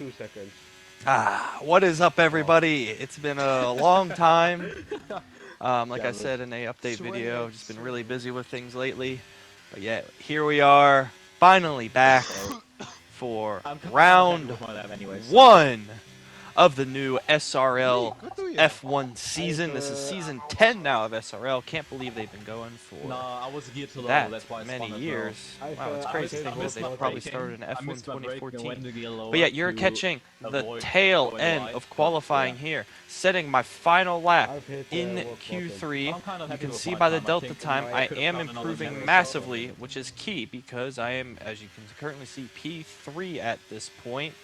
2 seconds. What is up, everybody? It's been a long time. Like I said in a update video, just been really busy with things lately. But yeah, here we are, finally back for round one of the new SRL F1 season. This is season 10 now of SRL. Can't believe they've been going for I was a year too low, that that's why I many spawned as years. well. Wow, it's crazy to think that they've probably started in I F1 missed my break and went 2014. to gear lower But yeah, you're to catching the avoid tail going end wide, of but qualifying yeah. here, setting my final lap I've hit in rock bottom. Q3. I'm kind of You happy can with see my by the time. I delta think time I could've am done another improving memory massively, shot. which is key because I am, as you can currently see, P3 at this point.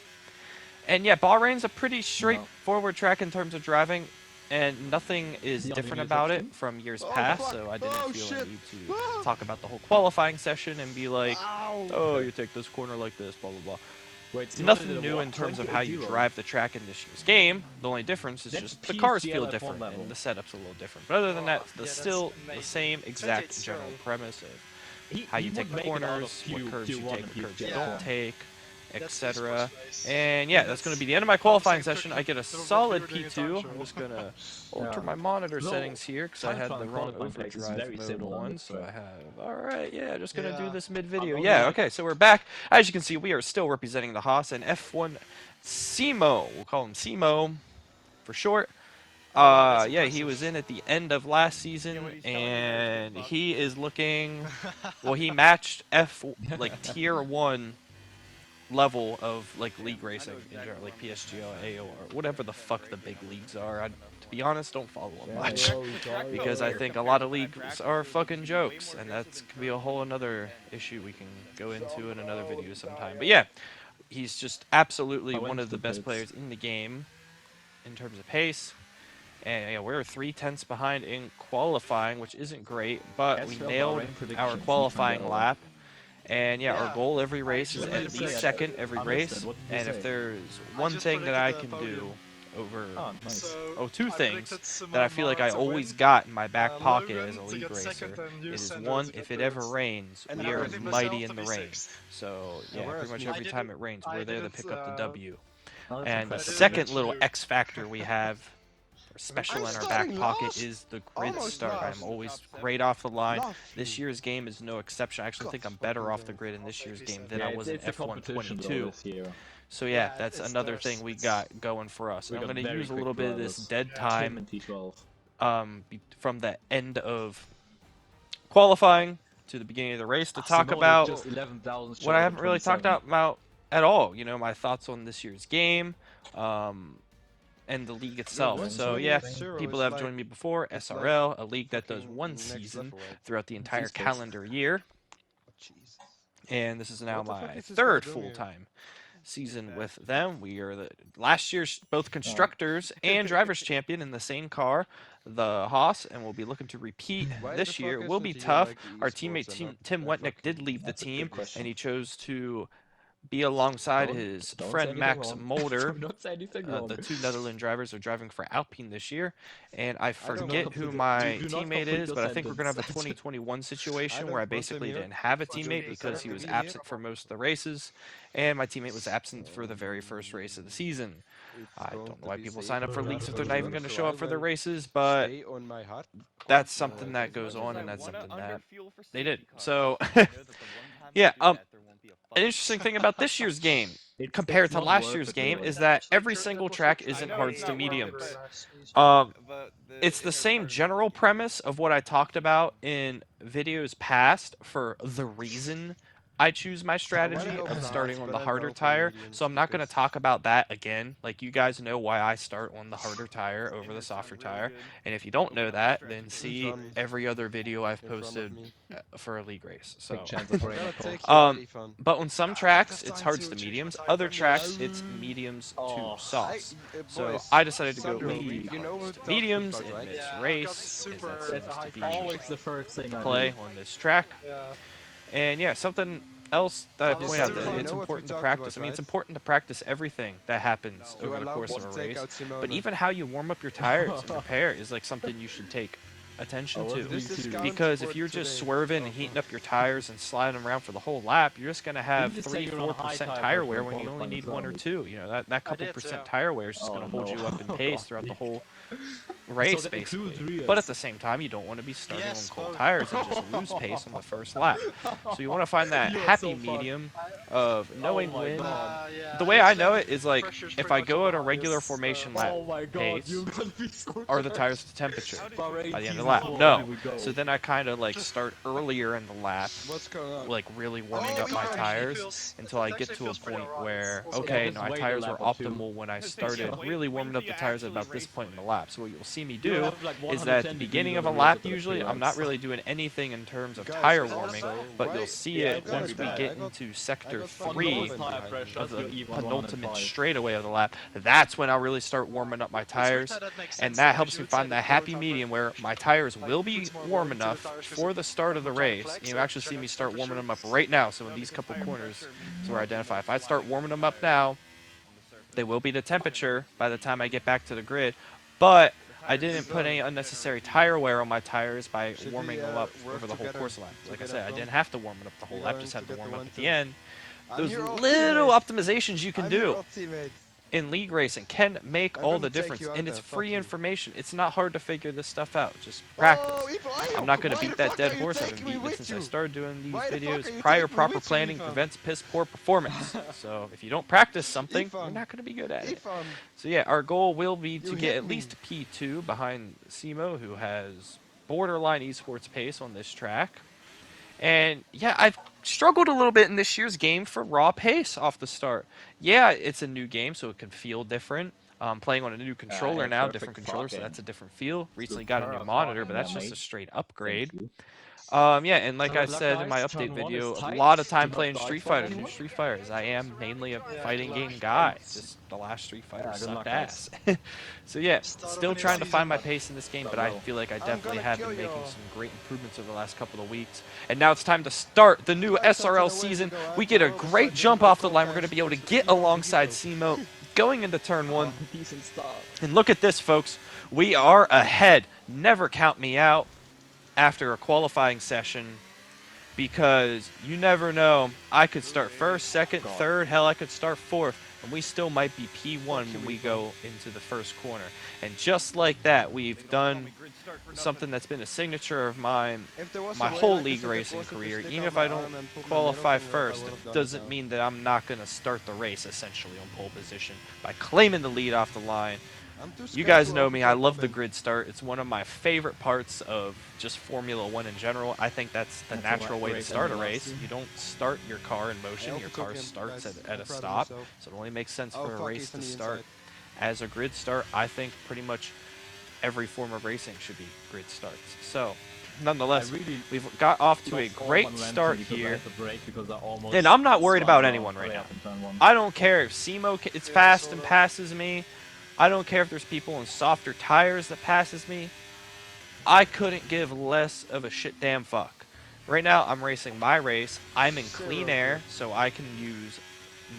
And yeah, Bahrain's a pretty straightforward track in terms of driving, and nothing is The only different new about it exception? from years Oh, past, fuck. so I didn't Oh, feel a shit. need to Ah. talk about the whole qualifying session and be like, Ow. oh, you take this corner like this, blah, blah, blah. Wait, so Nothing new in terms of how you drive the track in this year's game. The only difference is That's just the cars PCL feel F1 different level. and the setup's a little different. But other than that, Yeah, that's still the amazing. same exact general premise of how you take the corners, what curves you take, what curves you don't take, etc. And yeah, that's going to be the end of my qualifying session. I get a solid P2. I'm just going to alter my monitor settings here because I had the wrong overdrive mode on. So I have, alright, yeah, just going to do this mid-video. Yeah, okay, so we're back. As you can see, we are still representing the Haas and F1 Simo. We'll call him Simo for short. Yeah, he was in at the end of last season, and he is looking. Well, he matched like tier 1 level of like league racing in general, like PSGO, AO, or whatever the fuck the big leagues are. To be honest, don't follow them much because I think a lot of leagues are fucking jokes, and that's could be a whole another issue we can go into in another video sometime. But yeah, he's just absolutely one of the best players in the game in terms of pace. And yeah, we're 3/10 behind in qualifying, which isn't great, but we nailed our qualifying lap. And yeah, our goal every race is at least second every race. And if there's one thing that I can do over, two things that I feel like I always got in my back pocket as a league racer is one, if it ever rains, we are mighty in the rain. So yeah, pretty much every time it rains, we're there to pick up the W. And the second little X factor we have, special in our back pocket, is the grid start. I'm always great off the line. This year's game is no exception. I actually think I'm better off the grid in this year's game than I was in F1 22. So yeah, that's another thing we got going for us. And I'm going to use a little bit of this dead time from the end of qualifying to the beginning of the race to talk about what I haven't really talked about at all. You know, my thoughts on this year's game. And the league itself. So yeah, people that have joined me before, SRL, a league that does one season throughout the entire calendar year. And this is now my third full-time season with them. We are the last year's both constructors and drivers champion in the same car, the Haas, and we'll be looking to repeat this year. It will be tough. Our teammate Tim Wetnick did leave the team, and he chose to be alongside his friend Max Mulder. The two Netherlands drivers are driving for Alpine this year, and I forget who my teammate is, but I think we're going to have a 2021 situation where I basically didn't have a teammate because he was absent for most of the races, and my teammate was absent for the very first race of the season. I don't know why people sign up for leagues if they're not even going to show up for the races, but that's something that goes on, and that's something that they did. So, yeah, an interesting thing about this year's game compared to last year's game is that every single track isn't hards to mediums. It's the same general premise of what I talked about in videos past for the reason I choose my strategy of starting on the harder tire. So I'm not going to talk about that again. Like, you guys know why I start on the harder tire over the softer tire. And if you don't know that, then see every other video I've posted for a league race. So, but on some tracks, it's hards to mediums. Other tracks, it's mediums to softs. So I decided to go with hards to mediums in this race, because that seems to be the play on this track. And yeah, something else that I point out, that it's important to practice. I mean, it's important to practice everything that happens over the course of a race, but even how you warm up your tires and prepare is like something you should take attention to. This is Because if you're just swerving and heating up your tires and sliding them around for the whole lap, you're just going to have 3-4% tire wear when you only need 1 or 2. You know, that couple percent tire wear is just going to hold you up in pace throughout the whole race, basically. But at the same time, you don't want to be starting on cold tires and just lose pace on the first lap. So you want to find that happy medium of knowing when. The way I know it is like if I go at a regular formation lap pace, are the tires to temperature by the end of the lap? No. So then I kind of like start earlier in the lap, like really warming up my tires until I get to a point where, okay, no, my tires were optimal when I started really warming up the tires at about this point in the lap. So what you'll see me do is that at the beginning of a lap, usually, I'm not really doing anything in terms of tire warming, but you'll see it once we get into sector 3 of the penultimate straightaway of the lap. That's when I'll really start warming up my tires, and that helps me find that happy medium where my tires will be warm enough for the start of the race. You actually see me start warming them up right now. So in these couple corners is where I identify. If I start warming them up now, they will be the temperature by the time I get back to the grid, but I didn't put any unnecessary tire wear on my tires by warming them up over the whole course lap. Like I said, I didn't have to warm it up the whole lap, just had to warm up at the end. Those little optimizations you can do in league racing can make all the difference, and it's free information. It's not hard to figure this stuff out. Just practice. I'm not going to beat that dead horse. I've been beating it since I started doing these videos. Prior proper planning prevents piss poor performance. So if you don't practice something, you're not going to be good at it. So yeah, our goal will be to get at least P2 behind Simo, who has borderline esports pace on this track. And yeah, I've struggled a little bit in this year's game for raw pace off the start. Yeah, it's a new game, so it can feel different. Playing on a new controller now, different controller, so that's a different feel. Recently got a new monitor, but that's just a straight upgrade. Yeah, and like I said in my update video, a lot of time playing Street Fighter, new Street Fighter, as I am mainly a fighting game guy. Just the last Street Fighter sucked ass. So yeah, still trying to find my pace in this game, but I feel like I definitely have been making some great improvements over the last couple of weeks. And now it's time to start the new SRL season. We get a great jump off the line. We're going to be able to get alongside Simo going into turn 1. And look at this, folks. We are ahead. Never count me out after a qualifying session, because you never know. I could start first, second, third, hell, I could start fourth, and we still might be P1 when we go into the first corner. And just like that, we've done something that's been a signature of mine my whole league racing career. Even if I don't qualify first, it doesn't mean that I'm not going to start the race essentially on pole position by claiming the lead off the line. You guys know me, I love the grid start. It's one of my favorite parts of just Formula 1 in general. I think that's the natural way to start a race. You don't start your car in motion, your car starts at a stop. So it only makes sense for a race to start as a grid start. I think pretty much every form of racing should be grid starts. So, nonetheless, we've got off to a great start here. And I'm not worried about anyone right now. I don't care if Simo is fast and passes me. I don't care if there's people in softer tires that passes me. I couldn't give less of a shit damn fuck. Right now, I'm racing my race. I'm in clean air, so I can use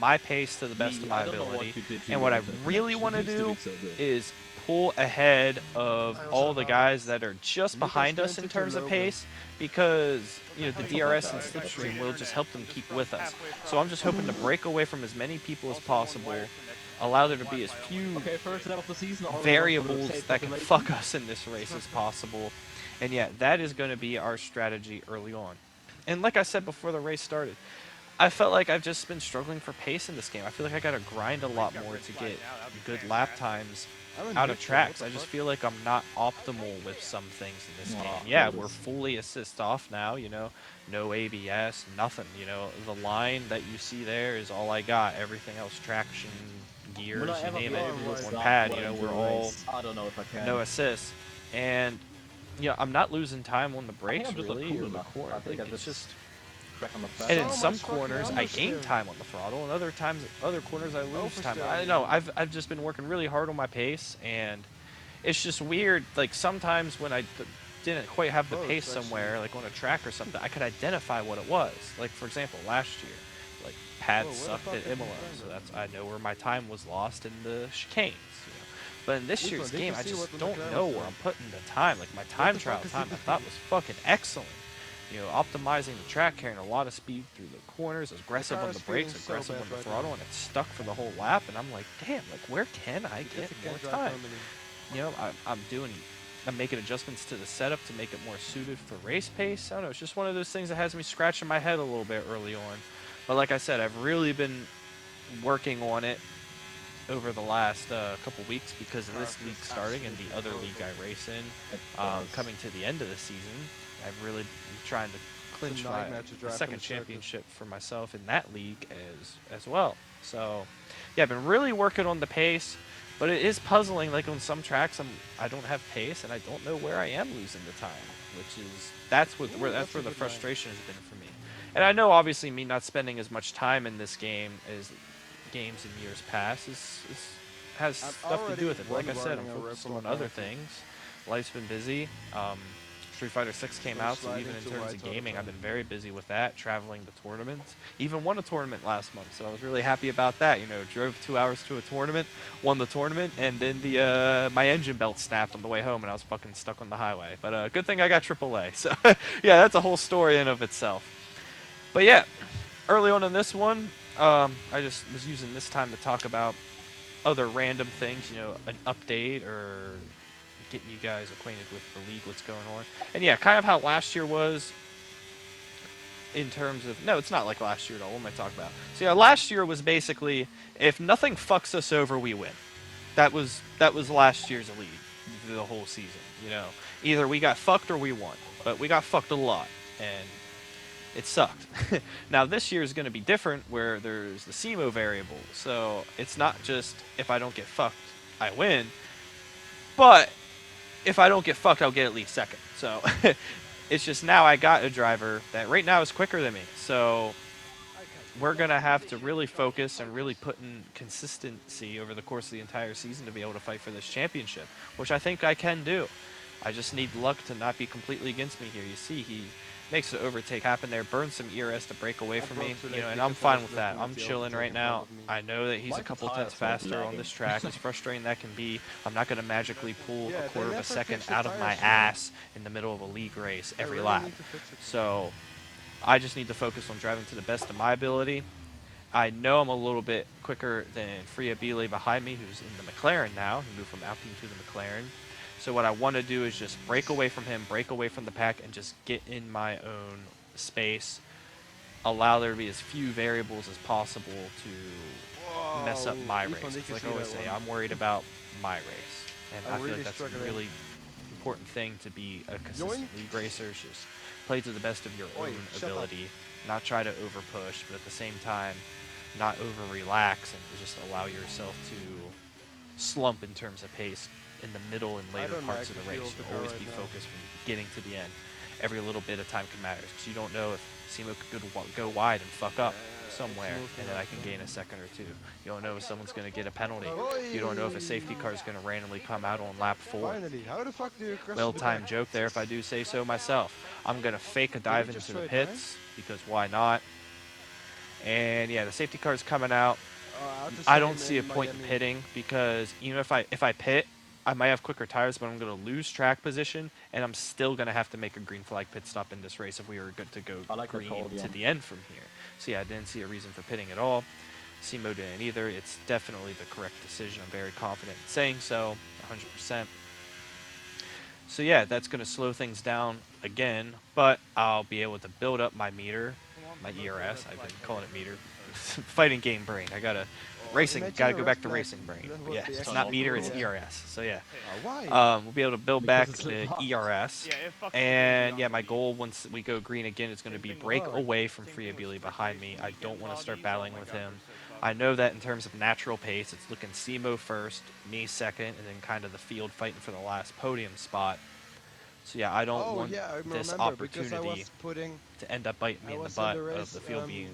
my pace to the best of my ability. And what I really want to do is pull ahead of all the guys that are just behind us in terms of pace, because the DRS and slipstream will just help them keep with us. So I'm just hoping to break away from as many people as possible, allow there to be as few variables that can fuck us in this race as possible. And yeah, that is going to be our strategy early on. And like I said before the race started, I felt like I've just been struggling for pace in this game. I feel like I got to grind a lot more to get good lap times out of tracks. I just feel like I'm not optimal with some things in this game. Yeah, we're fully assist off now, no ABS, nothing, the line that you see there is all I got. Everything else, traction, gears, you name it, one pad, we're all no assists. And I'm not losing time on the brakes really, or the corner. It's just, and in some corners I gain time on the throttle, and other corners I lose time. I don't know, I've just been working really hard on my pace, and it's just weird. Like sometimes when I didn't quite have the pace somewhere, like on a track or something, I could identify what it was. Like for example, last year, like pads sucked at Imola, so I know where my time was lost in the chicanes. But in this year's game, I just don't know where I'm putting the time. Like, my time trial time I thought was fucking excellent. You know, optimizing the track, carrying a lot of speed through the corners, aggressive on the brakes, aggressive on the throttle, and it's stuck for the whole lap. And I'm like, damn, like, where can I get more time? You know, I'm making adjustments to the setup to make it more suited for race pace. I don't know, it's just one of those things that has me scratching my head a little bit early on. But like I said, I've really been working on it over the last couple weeks because of this league starting and the other league I race in coming to the end of the season. I've really been trying to clinch my second championship for myself in that league as well. So, yeah, I've been really working on the pace, but it is puzzling. Like on some tracks, I don't have pace and I don't know where I am losing the time, which is that's where the frustration has been for me. And I know obviously me not spending as much time in this game as games in years past has stuff to do with it. Like I said, I'm focused on other things. Life's been busy. Street Fighter 6 came out, so even in terms of gaming, I've been very busy with that, traveling to tournaments. Even won a tournament last month, so I was really happy about that. You know, drove 2 hours to a tournament, won the tournament, and then my engine belt snapped on the way home, and I was fucking stuck on the highway. But good thing I got AAA. So yeah, that's a whole story in of itself. But yeah, early on in this one, I just was using this time to talk about other random things, you know, an update or getting you guys acquainted with the league, what's going on. And yeah, kind of how last year was in terms of, no, it's not like last year at all. What am I talking about? So yeah, last year was basically, if nothing fucks us over, we win. That was last year's league, the whole season, you know. Either we got fucked or we won. But we got fucked a lot, and it sucked. Now this year is going to be different where there's the SEMO variable. So it's not just if I don't get fucked, I win. But if I don't get fucked, I'll get at least second. So it's just now I got a driver that right now is quicker than me. So we're going to have to really focus and really put in consistency over the course of the entire season to be able to fight for this championship, which I think I can do. I just need luck to not be completely against me here. You see, he makes the overtake happen there, burns some ERS to break away from me, you know, and I'm fine with that. I'm chilling right now. I know that he's a couple tenths faster on this track. As frustrating that can be, I'm not going to magically pull a quarter of a second out of my ass in the middle of a league race every lap. So I just need to focus on driving to the best of my ability. I know I'm a little bit quicker than Freya Bile behind me, who's in the McLaren now. He moved from Alpine to the McLaren. So what I want to do is just break away from him, break away from the pack, and just get in my own space. Allow there to be as few variables as possible to mess up my race. Like I always say, I'm worried about my race. And I feel like that's a really important thing to be a consistent league racer. Is just play to the best of your own ability. Not try to over push, but at the same time, not over relax and just allow yourself to slump in terms of pace in the middle and later parts of the race. You'll always be focused from beginning to the end. Every little bit of time can matter because you don't know if SEMO could go wide and fuck up somewhere and then I can gain a second or two. You don't know if someone's going to get a penalty. You don't know if a safety car is going to randomly come out on lap 4. Well-timed joke there if I do say so myself. I'm going to fake a dive into the pits because why not? And yeah, the safety car is coming out. I don't see a point in pitting because even if I pit, I might have quicker tires, but I'm going to lose track position, and I'm still going to have to make a green flag pit stop in this race if we were good to go green to the end from here. So yeah, I didn't see a reason for pitting at all. SEMO didn't either. It's definitely the correct decision. I'm very confident in saying so, 100%. So yeah, that's going to slow things down again, but I'll be able to build up my meter, my ERS. I've been calling it meter. Fighting game brain. I gotta go back to racing brain. But yeah, it's not meter, it's ERS. So yeah, we'll be able to build back the ERS. And yeah, my goal once we go green again is going to be break away from Freya Bile behind me. I don't want to start battling with him. I know that in terms of natural pace, it's looking SEMO first, me second, and then kind of the field fighting for the last podium spot. So yeah, I don't want this opportunity to end up biting me in the butt of the field being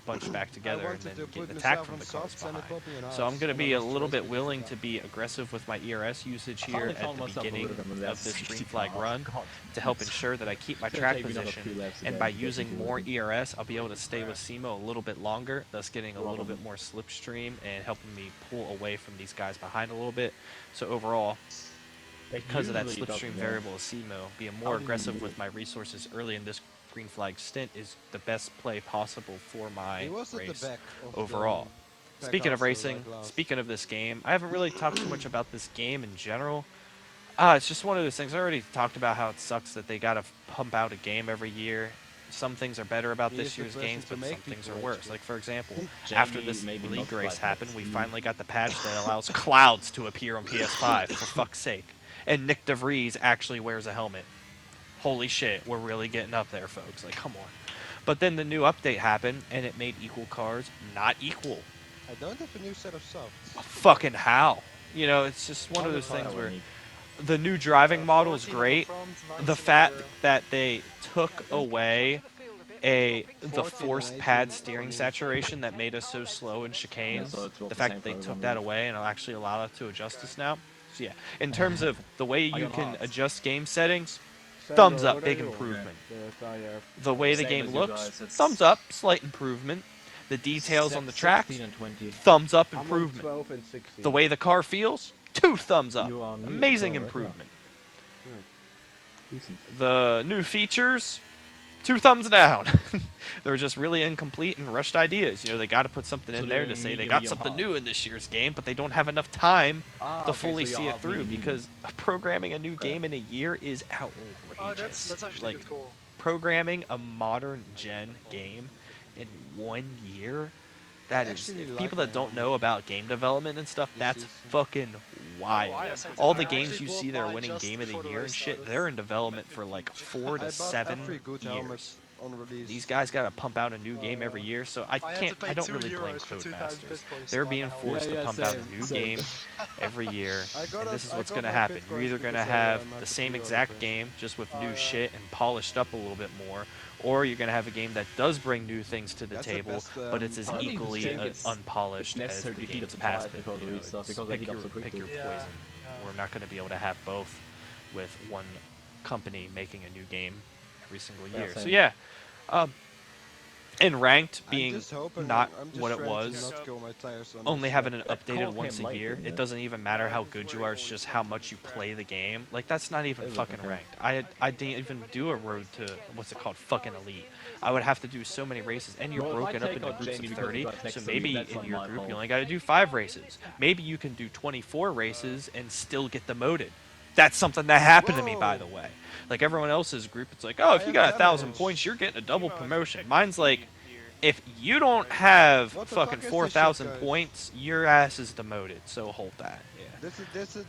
bunched back together and then getting attacked from the cars behind. So I'm going to be a little bit willing to be aggressive with my ERS usage here at the beginning of this green flag run to help ensure that I keep my track position, and by using more ERS, I'll be able to stay with SEMO a little bit longer, thus getting a little bit more slipstream and helping me pull away from these guys behind a little bit. So overall, because of that slipstream variable of SEMO, being more aggressive with my resources early in this green flag stint is the best play possible for my race overall. Speaking of racing, speaking of this game, I haven't really talked too much about this game in general. It's just one of those things. I already talked about how it sucks that they gotta pump out a game every year. Some things are better about this year's games, but some things are worse. Like, for example, after this league race happened, we finally got the patch that allows clouds to appear on PS5, for fuck's sake. And Nick DeVries actually wears a helmet. Holy shit, we're really getting up there, folks. Like, come on. But then the new update happened, and it made equal cars not equal. I don't have a new set of softs. Fucking how? You know, it's just one of those things where the new driving model is great. The fact that they took away the forced pad steering saturation that made us so slow in chicanes, the fact that they took that away and actually allow us to adjust us now. So yeah, in terms of the way you can adjust game settings, thumbs up, big improvement. The way the game looks, thumbs up, slight improvement. The details on the track, thumbs up, improvement. The way the car feels, 2 thumbs up, amazing improvement. The new features, 2 thumbs down. They're just really incomplete and rushed ideas. You know, they got to put something in there to say they got something new in this year's game, but they don't have enough time to fully see it through, because programming a new game in a year is outrageous. That's actually Like, cool. programming a modern gen game in 1 year, that is, people that don't know about game development and stuff, that's fucking wild. All the games you see that are winning game of the year and shit, they're in development for like 4 to 7 years. These guys gotta pump out a new game every year, so I don't really blame Codemasters. They're being forced to pump out a new game every year, and this is what's gonna happen. You're either gonna have the same exact game, just with new shit and polished up a little bit more, or you're gonna have a game that does bring new things to the table, but it's as equally unpolished as the game's past been. You know, pick your poison. We're not gonna be able to have both with one company making a new game every single year. So yeah, and ranked being not what it was, only having it updated once a year, it doesn't even matter how good you are, it's just how much you play the game. Like, that's not even fucking ranked. I didn't even do a road to, what's it called, fucking elite. I would have to do so many races, and you're broken up into groups of 30, so maybe in your group you only gotta do 5 races. Maybe you can do 24 races and still get demoted. That's something that happened to me, by the way. Like, everyone else's group, it's like, oh, if you got 1,000 points, you're getting a double promotion. Mine's like, if you don't have fucking 4,000 points, your ass is demoted. So hold that. Yeah.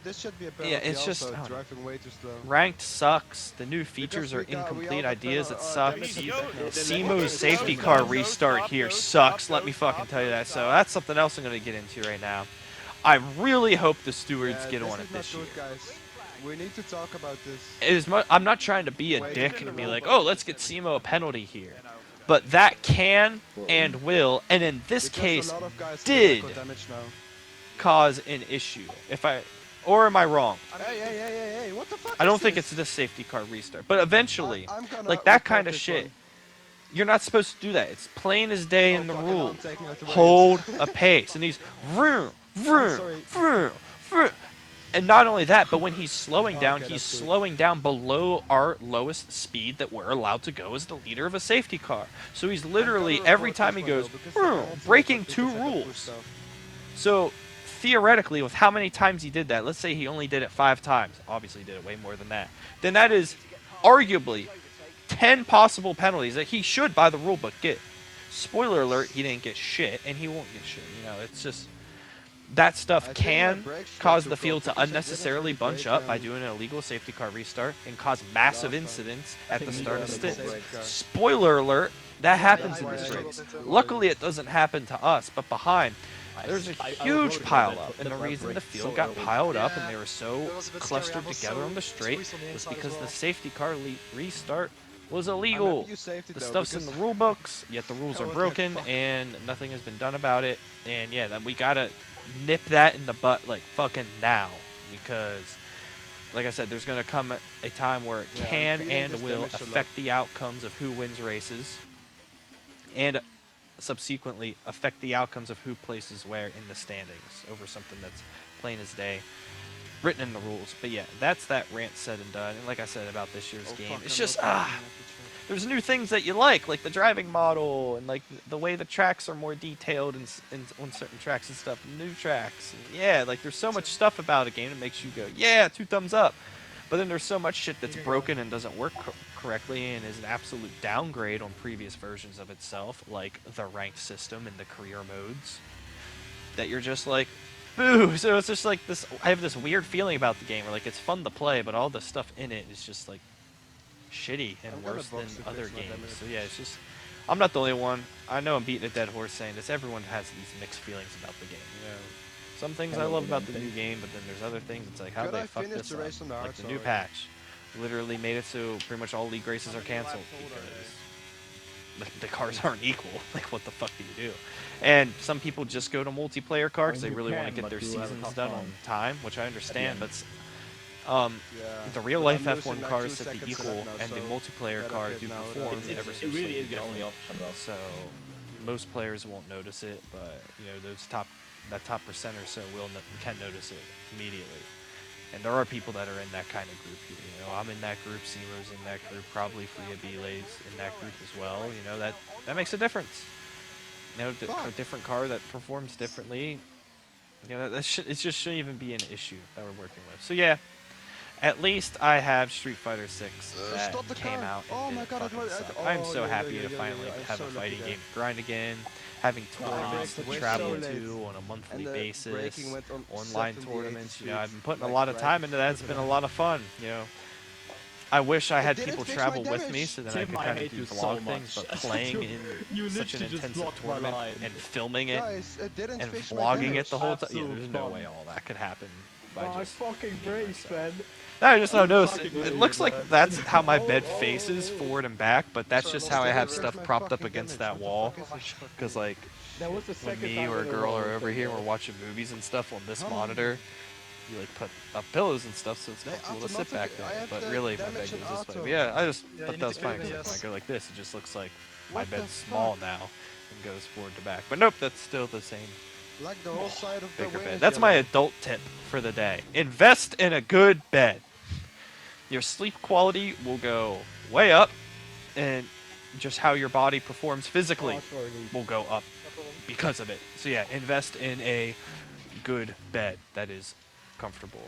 This should be a penalty. Yeah, it's just driving way too slow. Ranked sucks. The new features are incomplete ideas. It sucks. SEMO's safety car restart here sucks. Let me fucking tell you that. So that's something else I'm gonna get into right now. I really hope the stewards get on it this year. We need to talk about this. I'm not trying to be a dick and be like, oh, let's get SEMO a penalty here. But that can and will, and in this case, did cause an issue. Or am I wrong? Hey, what the fuck? I don't think it's this safety car restart. But eventually, like that kind of shit, you're not supposed to do that. It's plain as day in the rules. Hold a pace. And he's vroom, vroom, vroom, vroom. And not only that, but when he's slowing down below our lowest speed that we're allowed to go as the leader of a safety car. So he's literally, every time he goes, breaking 2 rules. So theoretically, with how many times he did that, let's say he only did it 5 times. Obviously he did it way more than that. Then that is arguably 10 possible penalties that he should, by the rule book, get. Spoiler alert, he didn't get shit, and he won't get shit. You know, it's just... That stuff can cause the field to unnecessarily bunch up by doing an illegal safety car restart and cause massive incidents at the start of stints. Spoiler alert, that happens in this race. Luckily, it doesn't happen to us, but behind, there's a huge pileup, and the reason the field got piled up and they were so clustered together on the straight was because the safety car restart was illegal. You saved it The though, stuff's in because the rule books, yet the rules I are was like, broken fuck. and nothing has been done about it. And yeah, then we gotta nip that in the butt like fucking now, because like I said, there's gonna come a time where it Yeah, I'm can feeling and this will damage a lot. affect the outcomes of who wins races, and subsequently affect the outcomes of who places where in the standings over something that's plain as day written in the rules. But yeah, that's that rant said and done. And like I said about this year's game, it's just there's new things that you like the driving model and like the way the tracks are more detailed on certain tracks and stuff, new tracks. And yeah, like there's so much stuff about a game that makes you go, yeah, 2 thumbs up. But then there's so much shit that's broken and doesn't work correctly and is an absolute downgrade on previous versions of itself, like the ranked system and the career modes, that you're just like, boo. So it's just like this, I have this weird feeling about the game where like it's fun to play, but all the stuff in it is just like shitty and worse than other games. So yeah, it's just, I'm not the only one. I know I'm beating a dead horse saying this. Everyone has these mixed feelings about the game. You know, some things I love about the new game, but then there's other things. It's like, how they fuck this up? Like the new patch literally made it so pretty much all league races are canceled because the cars aren't equal. Like, what the fuck do you do? And some people just go to multiplayer car because they really want to get their seasons done on time, which I understand, but the real life F1 cars set the equal, and the multiplayer car do perform ever so slightly differently. So most players won't notice it, but you know that top percent or so can notice it immediately. And there are people that are in that kind of group. You know, I'm in that group, Seamo's in that group, probably Freya Belay's in that group as well. You know, that makes a difference. You know, a different car that performs differently. You know, it just shouldn't even be an issue that we're working with. So yeah, at least I have Street Fighter 6 that came out and didn't fucking suck. I'm so happy to finally have a fighting game to grind again, having tournaments to travel to on a monthly basis, online tournaments. You know, I've been putting a lot of time into that. It's been a lot of fun. You know, I wish I had people travel with me so that I could kind of do vlog things, but playing in such an intensive tournament and filming it and vlogging it the whole time, yeah, there's no way all that could happen. I fucking brace, man. No, I just don't notice. It looks like that's how my bed faces forward and back, but that's just how I have stuff propped up against that wall. Because like, when me or a girl are over here, we're watching movies and stuff on this monitor, you like put up pillows and stuff, so it's comfortable to sit back there. But really, my bed goes this way. But yeah, I just thought that was fine. Because when I go like this, it just looks like my bed's small now and goes forward to back. But nope, that's still the same. Like the whole side of the Bigger wing bed. is That's my yellow. adult tip for the day. Invest in a good bed. Your sleep quality will go way up, and just how your body performs physically will go up because of it. So yeah, invest in a good bed that is comfortable.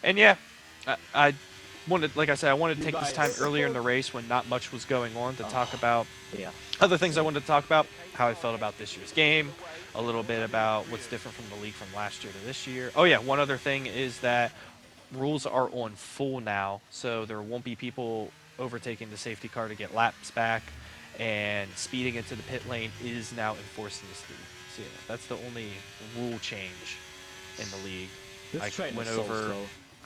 And yeah, I wanted, like I said, I wanted to take this time earlier in the race when not much was going on to talk about other things I wanted to talk about, how I felt about this year's game, a little bit about what's different from the league from last year to this year. Oh yeah, one other thing is that rules are on full now, so there won't be people overtaking the safety car to get laps back, and speeding into the pit lane is now enforced in this league. So yeah, that's the only rule change in the league. I went over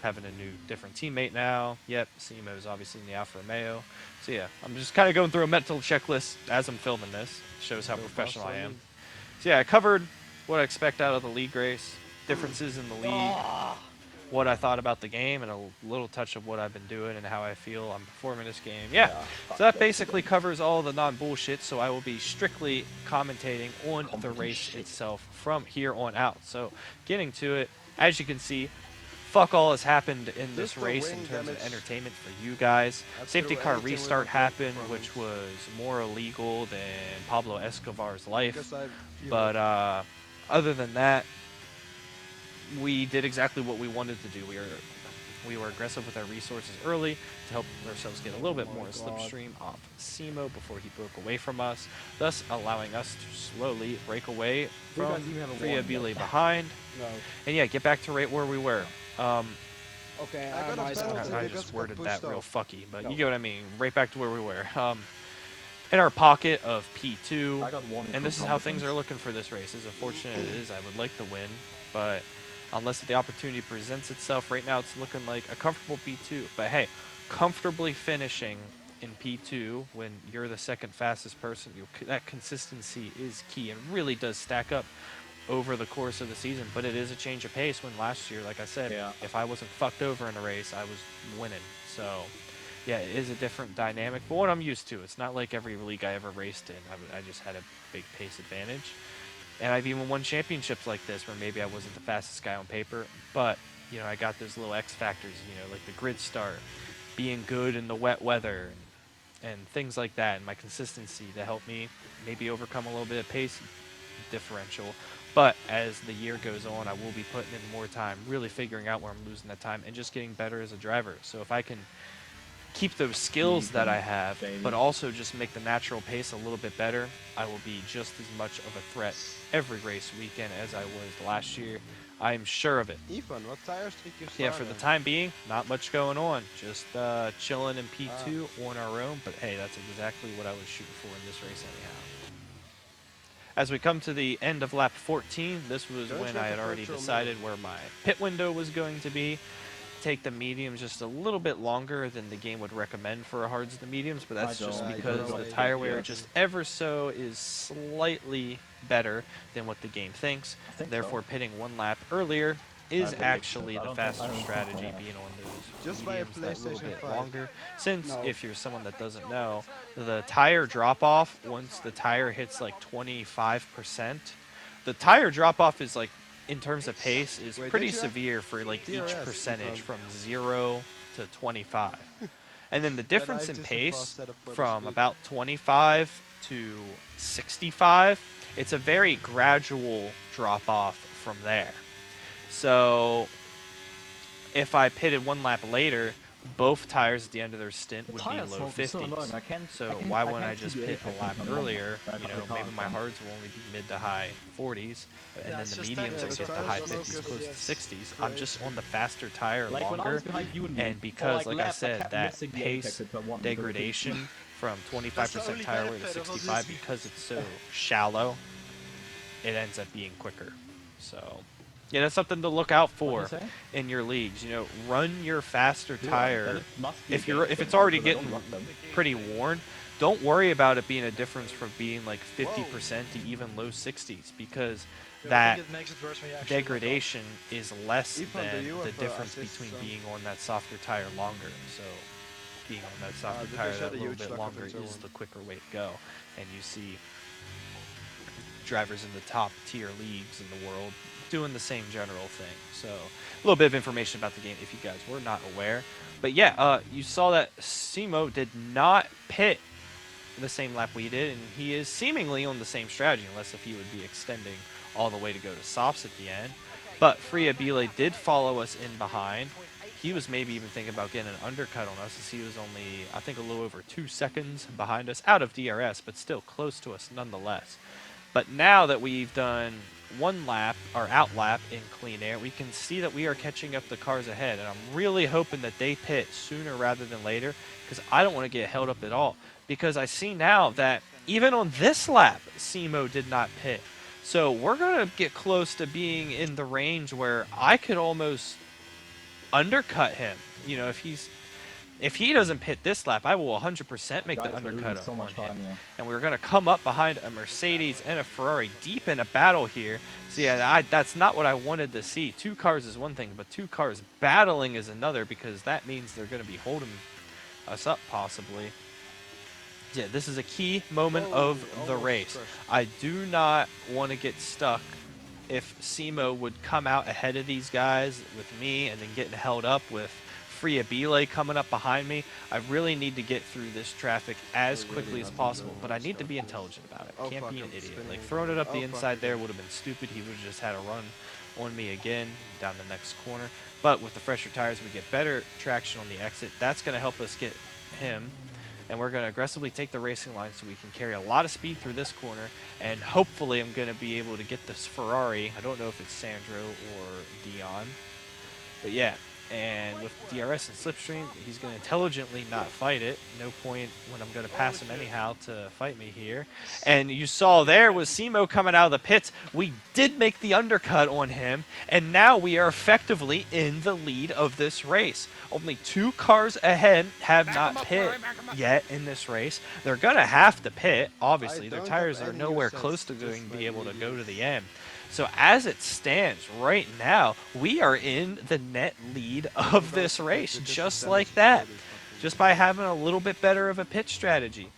having a new, different teammate now. Yep, Simo's obviously in the Alfa Romeo. So yeah, I'm just kind of going through a mental checklist as I'm filming this. Shows how professional I am. So yeah, I covered what I expect out of the league race, differences in the league, what I thought about the game, and a little touch of what I've been doing and how I feel I'm performing this game. Yeah, so that basically covers all the non-bullshit, so I will be strictly commentating on the race itself from here on out. So getting to it, as you can see, fuck all has happened in this race in terms of entertainment for you guys. Safety car restart happened, which was more illegal than Pablo Escobar's life. But other than that, we did exactly what we wanted to do. We were aggressive with our resources early to help ourselves get a little bit more slipstream off Simo before he broke away from us, thus allowing us to slowly break away from Freya Belay behind. And yeah, get back to right where we were. Okay, I just worded that real fucky, but you get what I mean. Right back to where we were. In our pocket of P2, and this is how things are looking for this race. As unfortunate it is, I would like to win, but unless the opportunity presents itself, right now it's looking like a comfortable P2. But hey, comfortably finishing in P2 when you're the second fastest person. That consistency is key and really does stack up over the course of the season. But it is a change of pace when last year, like I said, if I wasn't fucked over in a race, I was winning. So yeah, it is a different dynamic, but what I'm used to. It's not like every league I ever raced in. I just had a big pace advantage. And I've even won championships like this where maybe I wasn't the fastest guy on paper, but, you know, I got those little X factors, you know, like the grid start, being good in the wet weather, and things like that, and my consistency to help me maybe overcome a little bit of pace differential. But as the year goes on, I will be putting in more time, really figuring out where I'm losing that time, and just getting better as a driver. So if I can keep those skills that I have, but also just make the natural pace a little bit better, I will be just as much of a threat every race weekend as I was last year. I am sure of it. Ethan, what tires did you start Yeah, for the time being, not much going on. Just chilling in P2 on our own, but hey, that's exactly what I was shooting for in this race anyhow. As we come to the end of lap 14, this was when I had already decided where my pit window was going to be. Take the mediums just a little bit longer than the game would recommend for a hards to mediums, but that's just because the tire wear just ever so is slightly better than what the game thinks. Therefore, pitting 1 lap earlier is actually the faster strategy, being on those mediums that little bit longer. Since, if you're someone that doesn't know, the tire drop-off, once the tire hits like 25%, the tire drop-off is like, in terms of pace, is pretty severe for like each percentage from 0 to 25. And then the difference in pace from about 25 to 65, it's a very gradual drop off from there. So if I pitted 1 lap later, both tires at the end of their stint would be low 50s. So why wouldn't I just pit a lap earlier? You know, maybe my hards will only be mid to high 40s, and then the mediums will get to high 50s, close to 60s. I'm just on the faster tire longer, and because, like I said, that pace degradation from 25% tire wear to 65, because it's so shallow, it ends up being quicker. So yeah, that's something to look out for in your leagues. You know, run your faster tire. If it's already getting pretty worn, don't worry about it being a difference from being like 50% to even low 60s, because that degradation is less than the difference between being on that softer tire longer. So being on that softer tire that little bit longer is the quicker way to go. And you see drivers in the top tier leagues in the world doing the same general thing. So a little bit of information about the game if you guys were not aware. But yeah, you saw that Simo did not pit the same lap we did, and he is seemingly on the same strategy, unless if he would be extending all the way to go to softs at the end. But Friabile did follow us in behind. He was maybe even thinking about getting an undercut on us, as he was only, I think, a little over 2 seconds behind us, out of DRS, but still close to us nonetheless. But now that we've done 1 lap, or out lap in clean air, we can see that we are catching up the cars ahead. And I'm really hoping that they pit sooner rather than later, because I don't want to get held up at all. Because I see now that even on this lap, Simo did not pit. So we're going to get close to being in the range where I could almost undercut him. You know, if he doesn't pit this lap, I will 100% make the undercut on him. And we're going to come up behind a Mercedes and a Ferrari deep in a battle here. So yeah, that's not what I wanted to see. 2 cars is one thing, but 2 cars battling is another, because that means they're going to be holding us up possibly. Yeah, this is a key moment of the race. I do not want to get stuck if Simo would come out ahead of these guys with me and then getting held up with Friabile coming up behind me. I really need to get through this traffic as quickly as possible, but I need to be intelligent about it. Can't be an idiot. Like, throwing it up the inside there would have been stupid. He would have just had a run on me again down the next corner. But with the fresher tires, we get better traction on the exit. That's going to help us get him. And we're going to aggressively take the racing line so we can carry a lot of speed through this corner. And hopefully I'm going to be able to get this Ferrari. I don't know if it's Sandro or Dion. But yeah, And with DRS and Slipstream, he's going to intelligently not fight it. No point when I'm going to pass him anyhow to fight me here. And you saw there was Simo coming out of the pits. We did make the undercut on him, and now we are effectively in the lead of this race. Only 2 cars ahead have not pit yet in this race. They're going to have to pit, obviously. Their tires are nowhere close to going to be able to go to the end. So as it stands right now, we are in the net lead of this race, just like that. Just by having a little bit better of a pit strategy.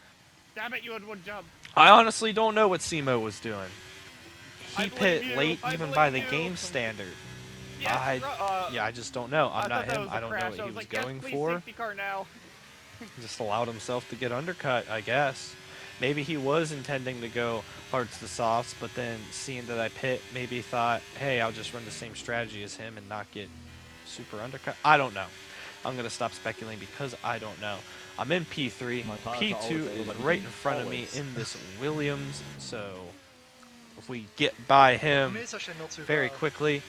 Damn it, you had one jump. I honestly don't know what Simo was doing. He pit late even by the game standard. Yes, yeah, I just don't know. I'm not him. Was I don't know crash. what I he was was like, yes, going please, for. safety car now. Just allowed himself to get undercut, I guess. Maybe he was intending to go hard to the softs, but then seeing that I pit, maybe thought, hey, I'll just run the same strategy as him and not get super undercut. I don't know. I'm going to stop speculating because I don't know. I'm in P3. P2 is right in front of me in this Williams, so if we get by him very quickly,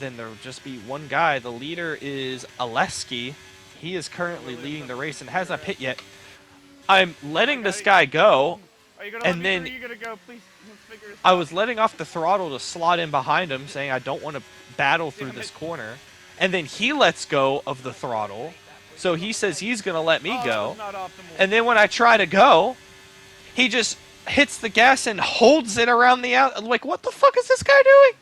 then there will just be one guy. The leader is Aleski. He is currently leading the race and has not pit yet. I'm letting this guy go, and then I was letting off the throttle to slot in behind him, saying I don't want to battle through this corner, and then he lets go of the throttle, so he says he's going to let me go, and then when I try to go, he just hits the gas and holds it around the out. Like, what the fuck is this guy doing?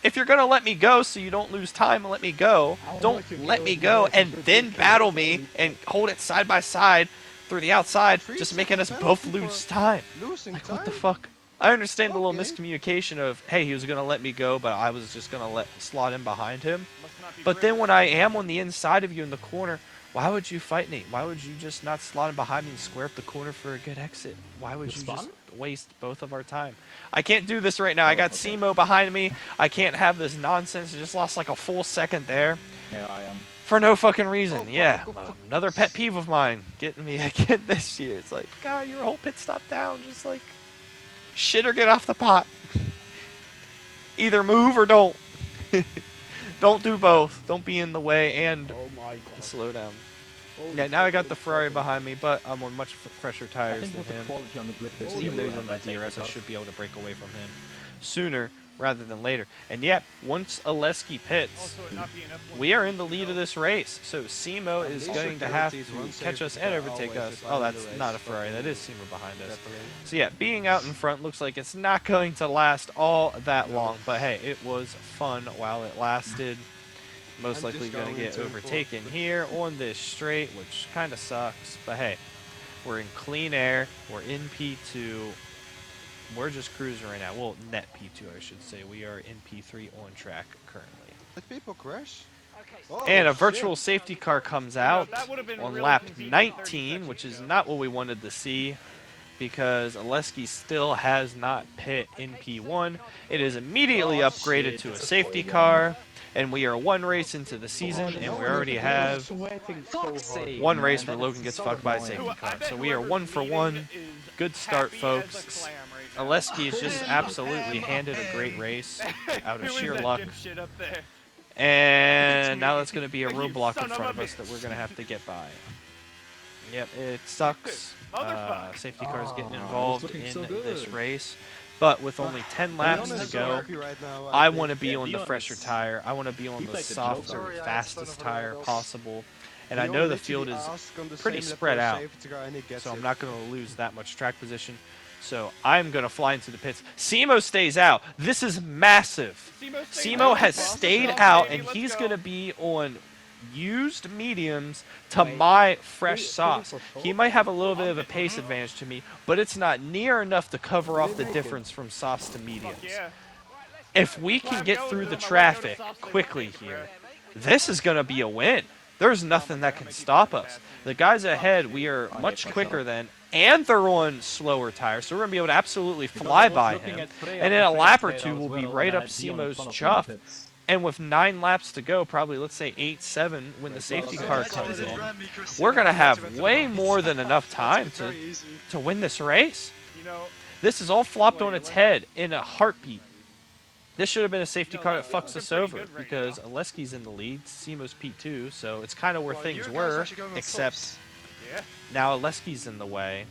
If you're going to let me go so you don't lose time and let me go, don't let me go and then battle me and hold it side by side through the outside, just making us both lose time. Like, what the fuck? I understand the little miscommunication of, hey, he was going to let me go, but I was just going to slot in behind him. But then when I am on the inside of you in the corner, why would you fight me? Why would you just not slot in behind me and square up the corner for a good exit? Why would you just waste both of our time? I can't do this right now. I got Simo behind me. I can't have this nonsense. I just lost like a full second there. Yeah, I am. For no fucking reason. Yeah, another pet peeve of mine getting me again this year. It's like, God, your whole pit stop down. Just like, shit or get off the pot. Either move or don't. Don't do both. Don't be in the way and slow down. Yeah, now I got the Ferrari behind me, but I'm on much fresher tires than him. So even though he's on the DRS, I should be able to break away from him sooner rather than later. And yeah, once Aleski pits, we are in the lead of this race. So Simo is going to have to catch us and overtake us. Oh, that's not a Ferrari. That is Simo behind us. So yeah, being out in front looks like it's not going to last all that long. But hey, it was fun while it lasted. Most likely going to get overtaken here on this straight, which kind of sucks. But hey, we're in clean air. We're in P2. We're just cruising right now. Well, net P2, I should say. We are in P3 on track currently. Did people crash? And a virtual safety car comes out on lap 19, which is not what we wanted to see because Aleski still has not pit in P1. It is immediately upgraded to a safety car. And we are one race into the season, and we already have one race where Logan gets fucked by a safety car. So we are 1 for 1. Good start, folks. Aleski has just absolutely handed a great race out of sheer luck. And now that's going to be a roadblock in front of us that we're going to have to get by. Yep, it sucks. Safety cars getting involved in this race. But with only 10 laps to go, I want to be on the fresher tire. I want to be on the softer, fastest tire possible. And I know the field is pretty spread out, so I'm not going to lose that much track position. So I'm going to fly into the pits. Simo stays out. This is massive. Simo has stayed out, and he's going to be on used mediums to my fresh softs. He might have a little bit of a pace advantage to me, but it's not near enough to cover off the difference from softs to mediums. If we can get through the traffic quickly here, this is going to be a win. There's nothing that can stop us. The guys ahead, we are much quicker than, and they're on slower tires, so we're going to be able to absolutely fly by him. And in a lap or two, we'll be right up Simo's chuff. And with 9 laps to go, probably let's say 8-7 when the safety car comes in, we're going to have way more than enough time to win this race. This is all flopped on its head in a heartbeat. This should have been a safety car that fucks we're us pretty over good right because now. Aleski's in the lead, Simo's P2, so it's kind of where Well, things you guys were, actually going on except softs. Yeah. now Aleski's in the way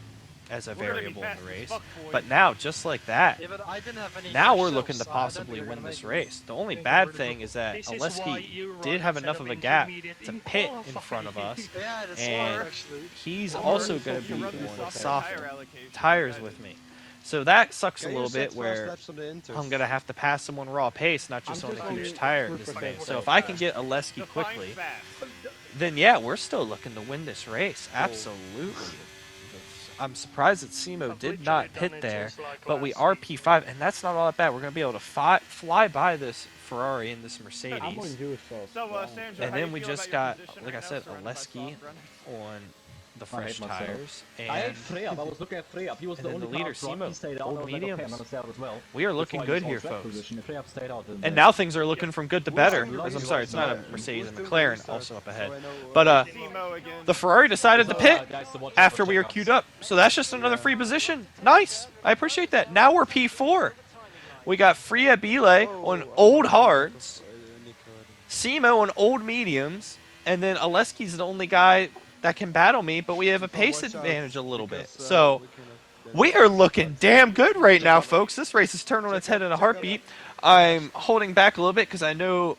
as a We're gonna be variable in fast the as race. fuck, boys. But now, just like that, Yeah, but I didn't have any now cash we're cells, looking to so I don't possibly think we're win gonna this make it. race. The only bad thing is that This is why Aleski you did run have instead enough of of a gap intermediate to in pit in qualifying. front of us, Yeah, that's and smart, actually. he's Or also if going to you be run the on softer soft tire allocation, tires that with is- me. So that sucks a Can little you set bit fast where laps on the inters? I'm going to have to pass someone raw pace, not just I'm on just a huge only tire in super this fast. game. So if I can get Aleski Define quickly, fast. then yeah, we're still looking to win this race. Absolutely. I'm surprised that Simo I've did not literally done pit it there, since, like, but we last are week. P5, and that's not all that bad. We're going to be able to fly by this Ferrari and this I'm on Mercedes. juice sauce. So, Sandra, And how then you we feel just about your got, position like I right now, said, surrounded by Aleski soft runners? on the I hate fresh myself. tires, I and had Freyab. I was looking at Freyab. He was and the then only the leader, car out. Simo, He stayed out. old I was like, okay, I'm mediums. gonna stay out as well. we are looking Before I good just here, lost that folks. position. If Freyab stayed out, then And now things are looking from good to better. Who's I'm doing sorry, it's not a the Mercedes and restart? McLaren, also up ahead. So I know, But Simo again. the Ferrari decided to pit guys to watch out after for we were checkouts. queued up. So that's just another free position. Nice. I appreciate that. Now we're P4. We got Freya Bile on old hards, Simo on old mediums, and then Aleski's the only guy that can battle me, but we have a pace advantage a little bit. So we are looking damn good right now, folks. This race is turned on its head in a heartbeat. I'm holding back a little bit because I know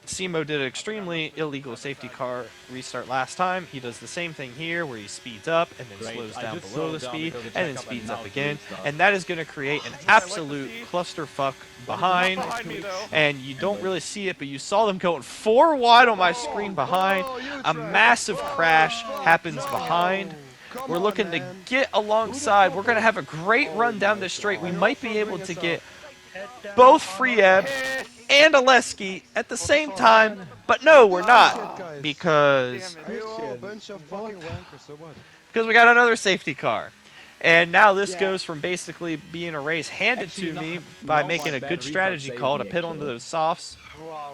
Simo did an extremely illegal safety car restart last time. He does the same thing here where he speeds up and then Great. slows I down just below slowed the down speed because of and then checkup and speeds now up it's again. doing stuff. And that is going to create an like absolute to see. clusterfuck behind. Behind me, though. And you don't really see it, but you saw them going 4 wide on my screen behind. A massive crash happens behind. We're looking to get alongside. We're going to have a great run down this straight. We might be able to get both Freeb and Aleski at the same time, but no, we're not, because Damn it. Are you all a bunch of fucking wankers or what? we got another safety car. And now this goes from basically being a race handed to me by making a good strategy call to pit onto those softs,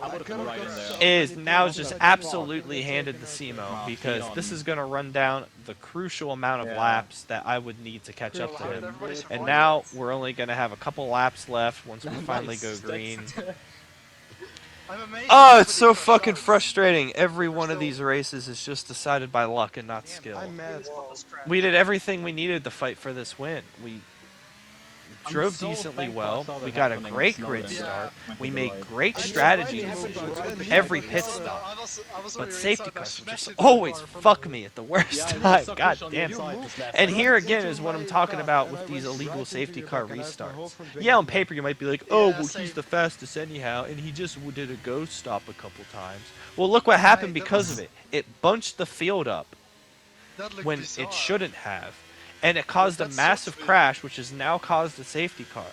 I would have been right in there. is now just absolutely handed to Simo, because this is going to run down the crucial amount of laps that I would need to catch up to him. And now we're only going to have a couple laps left once we finally go green. I'm amazed. Oh, it's so fucking frustrating. Every one of these races is just decided by luck and not skill. I'm mad. We did everything we needed to fight for this win. We drove so decently thankful I well. saw that We got a happening great in grid Snowden. start. Yeah. We made Right. great I'm strategies surprised with you every didn't pit have it. stop. I was But really safety inside, I cars would just smashed into the always car from fuck the- me at the worst Yeah, I know, time. suckers God on the damn. inside just left. And Right. here again is what I'm talking about with these illegal safety car restarts. Yeah, on paper you might be like, oh, Yeah, well, same. he's the fastest anyhow, and he just did a ghost stop a couple times. Well, look what happened That because was- of it. It bunched the field up That looked when bizarre. it shouldn't have. And it caused a That's so massive weird. crash, which has now caused a safety car.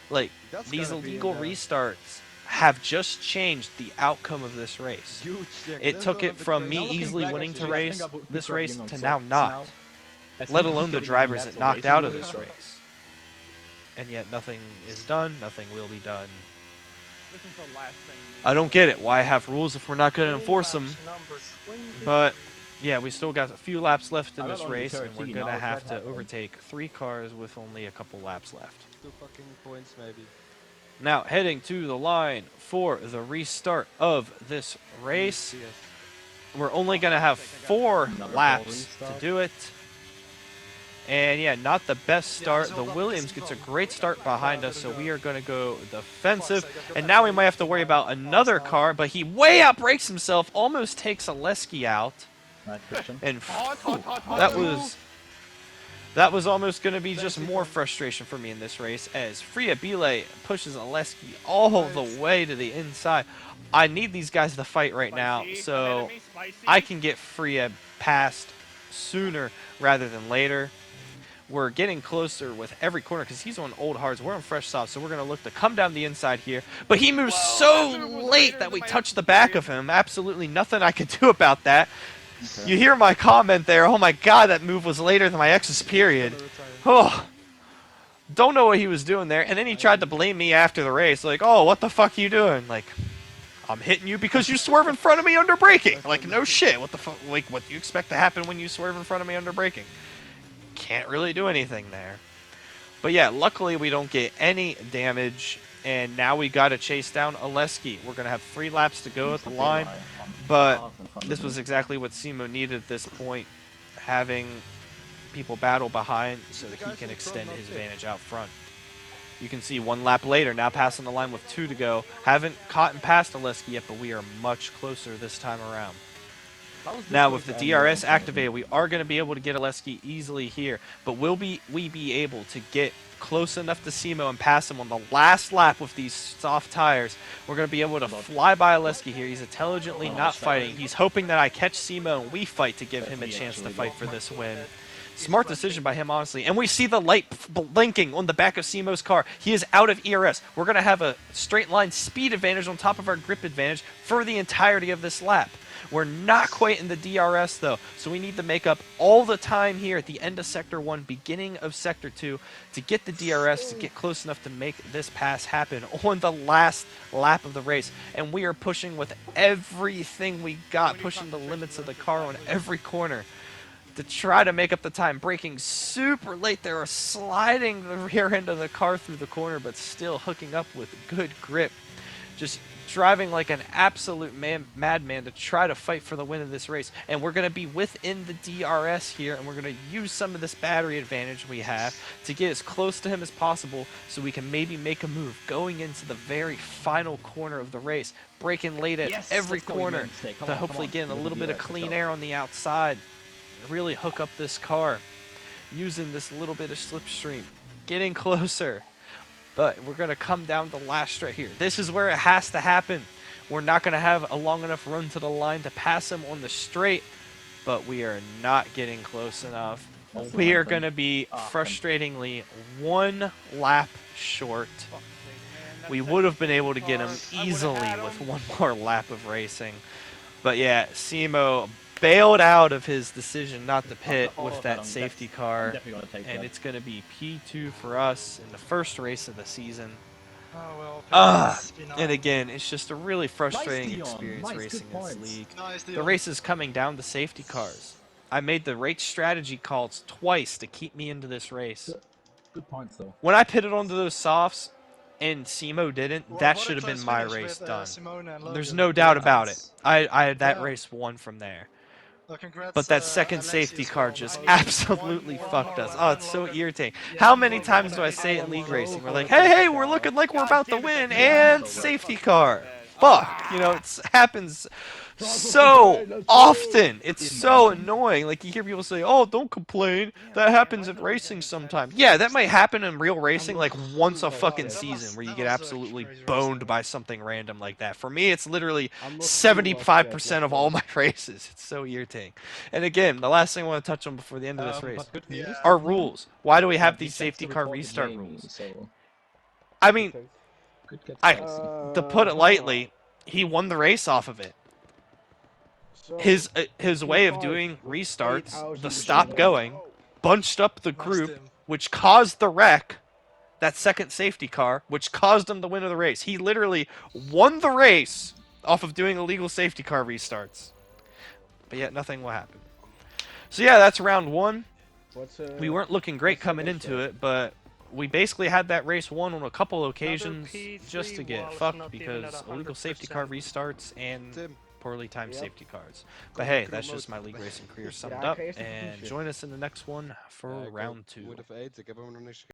Like, That's these gotta be illegal in there. restarts have just changed the outcome of this race. Huge check. It That's took one it of the from crazy- me Now looking easily back, winning to actually, I race think I would this prefer race being on to softs now not. now. As Let soon as alone the getting drivers left that or knocked racing out of with this it. race. And yet nothing is done, nothing will be done. This is the last thing. I don't get it. Why have rules if we're not going to enforce them? Number 20. But yeah, we still got a few laps left in I got this only race, and we're 13, going to how is have that to happening? overtake 3 cars with only a couple laps left. 2 fucking points maybe. Now, heading to the line for the restart of this race. Yes. We're only going to have 4 Another laps full to restart. do it. And yeah, not the best start. Yeah, The so Williams that's gets a wrong. great start behind us, so we are going to go defensive. And now we might have to worry about another car, but he way outbrakes himself, almost takes Aleski out. Nice, Christian. And Hot, hot, hot, hot. that was almost going to be just more frustration for me in this race, as Freya Bile pushes Aleski all the way to the inside. I need these guys to fight right now, Spicy, so enemy, spicy. I can get Freya past sooner rather than later. We're getting closer with every corner because he's on old hards. We're on fresh softs, so we're going to look to come down the inside here. But he moves so that move was late later that we than my touched the exit back period. of him. Absolutely nothing I could do about that. You hear my comment there. Oh my god, that move was later than my ex's period. Oh, don't know what he was doing there. And then he tried to blame me after the race. Like, oh, what the fuck you doing? Like, I'm hitting you because you swerve in front of me under braking. Like, no shit. What the fuck? Like, what do you expect to happen when you swerve in front of me under braking? Can't really do anything there. But yeah, luckily we don't get any damage And now we got to chase down Oleski. We're going to have 3 laps to go at the line. But this was exactly what Simo needed at this point. Having people battle behind so that he can extend his advantage out front. You can see 1 lap later, now passing the line with 2 to go. Haven't caught and passed Oleski yet, but we are much closer this time around. Now, with the DRS activated, we are going to be able to get Oleski easily here, but will we be able to get close enough to Simo and pass him on the last lap with these soft tires? We're going to be able to fly by Oleski here. He's intelligently not fighting. He's hoping that I catch Simo and we fight to give him a chance to fight for this win. Smart decision by him, honestly. And we see the light blinking on the back of Simo's car. He is out of ERS. We're going to have a straight line speed advantage on top of our grip advantage for the entirety of this lap. We're not quite in the DRS, though, so we need to make up all the time here at the end of Sector 1, beginning of Sector 2, to get the DRS, to get close enough to make this pass happen on the last lap of the race. And we are pushing with everything we got, pushing the limits of the car on every corner to try to make up the time. Braking super late there, sliding the rear end of the car through the corner, but still hooking up with good grip. Just driving like an absolute madman to try to fight for the win of this race. And we're going to be within the DRS here, and we're going to use some of this battery advantage we have to get as close to him as possible so we can maybe make a move going into the very final corner of the race. Braking late at every corner to hopefully get in a little bit of clean air on the outside. Really hook up this car. Using this little bit of slipstream. Getting closer. But we're going to come down the last straight here. This is where it has to happen. We're not going to have a long enough run to the line to pass him on the straight, but we are not getting close enough. We are going to be frustratingly 1 lap short. We would have been able to get him easily with 1 more lap of racing. But yeah, Simo bailed out of his decision not to pit with that safety car, and it's going to be P2 for us in the first race of the season. And again, it's just a really frustrating experience racing in this league. The race is coming down to safety cars. I made the race strategy calls twice to keep me into this race. Good points, though. When I pitted onto those softs and Simo didn't, that should have been my race done. There's no doubt about it. I had that race won from there. But that second safety car just absolutely fucked us. Oh, it's so irritating. How many times do I say it in league racing? We're like, hey, we're looking like we're about to win, and safety car. Fuck. You know, it happens so often. It's so annoying. Like, you hear people say, oh, don't complain. That happens in racing sometimes. Yeah, that might happen in real racing like once a fucking season where you get absolutely boned by something random like that. For me, it's literally 75% of all my races. It's so irritating. And again, the last thing I want to touch on before the end of this race, our rules. Why do we have these safety car restart rules? I mean, to put it lightly, he won the race off of it. His way of doing restarts, the stop going, bunched up the group, which caused the wreck, that second safety car, which caused him the win of the race. He literally won the race off of doing illegal safety car restarts. But yet nothing will happen. So yeah, that's round 1. We weren't looking great coming into it, but we basically had that race won on a couple occasions just to get fucked because illegal safety car restarts and poorly timed safety cars. But hey, that's just my league racing career summed up, and join us in the next one for round 2.